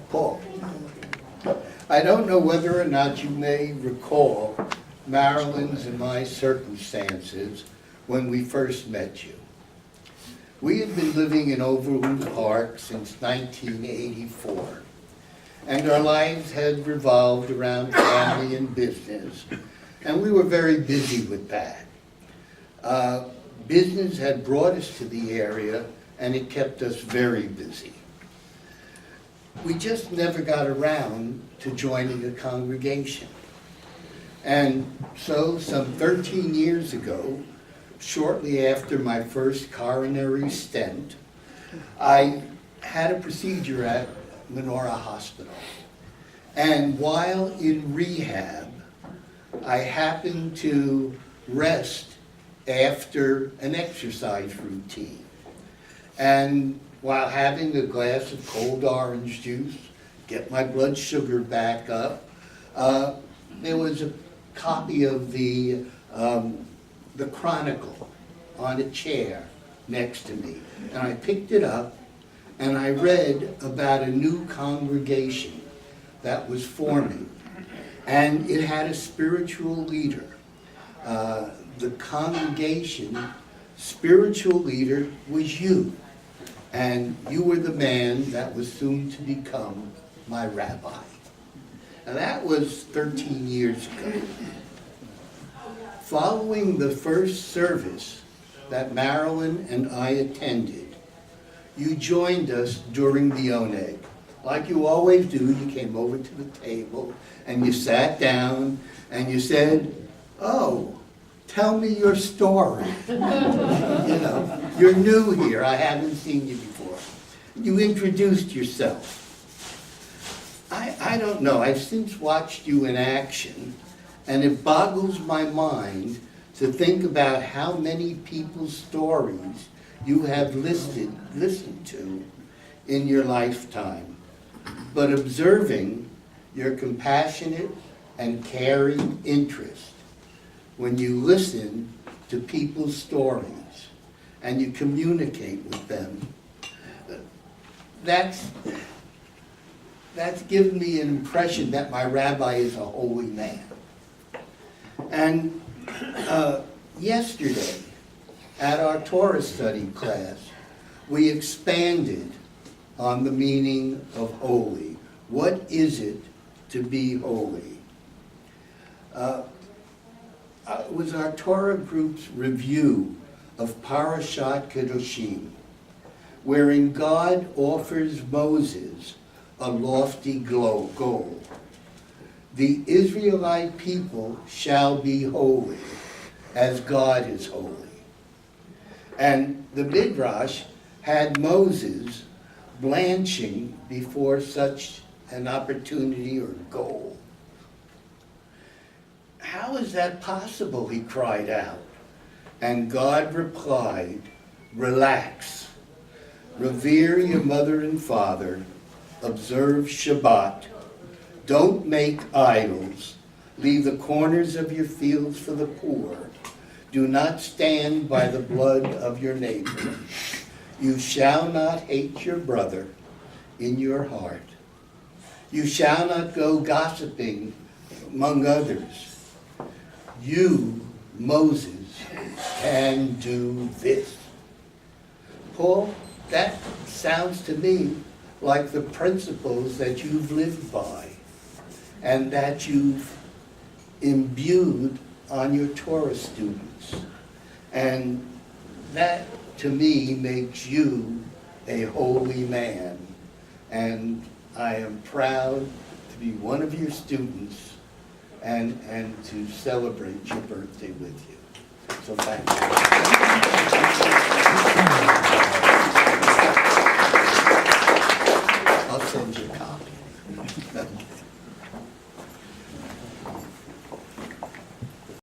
Paul, I don't know whether or not you may recall Marilyn's and my circumstances when we first met you. We had been living in Overland Park since 1984, and our lives had revolved around family and business, and we were very busy with that. Business had brought us to the area, and it kept us very busy. We just never got around to joining a congregation. And so some 13 years ago, shortly after my first coronary stent, I had a procedure at Menorah Hospital. And while in rehab, I happened to rest after an exercise routine. And while having a glass of cold orange juice, get my blood sugar back up, there was a copy of the Chronicle on a chair next to me. And I picked it up and I read about a new congregation that was forming. And it had a spiritual leader. The congregation spiritual leader was you. And you were the man that was soon to become my rabbi. And that was 13 years ago. Following the first service that Marilyn and I attended, you joined us during the oneg. Like you always do, you came over to the table and you sat down and you said, "Oh, tell me your story." You know, you're new here, I haven't seen you before. You introduced yourself. I don't know, I've since watched you in action, and it boggles my mind to think about how many people's stories you have listened to in your lifetime. But observing your compassionate and caring interest when you listen to people's stories and you communicate with them, that's given me an impression that my rabbi is a holy man. And yesterday, at our Torah study class, we expanded on the meaning of holy. What is it to be holy? It was our Torah group's review of Parashat Kedoshim, wherein God offers Moses a lofty goal. The Israelite people shall be holy, as God is holy. And the Midrash had Moses blanching before such an opportunity or goal. "How is that possible?" he cried out. And God replied, "Relax. Revere your mother and father. Observe Shabbat. Don't make idols. Leave the corners of your fields for the poor. Do not stand by the blood of your neighbor. You shall not hate your brother in your heart. You shall not go gossiping among others. You, Moses, can do this." Paul, that sounds to me like the principles that you've lived by and that you've imbued on your Torah students. And that, to me, makes you a holy man. And I am proud to be one of your students and to celebrate your birthday with you. So thank you.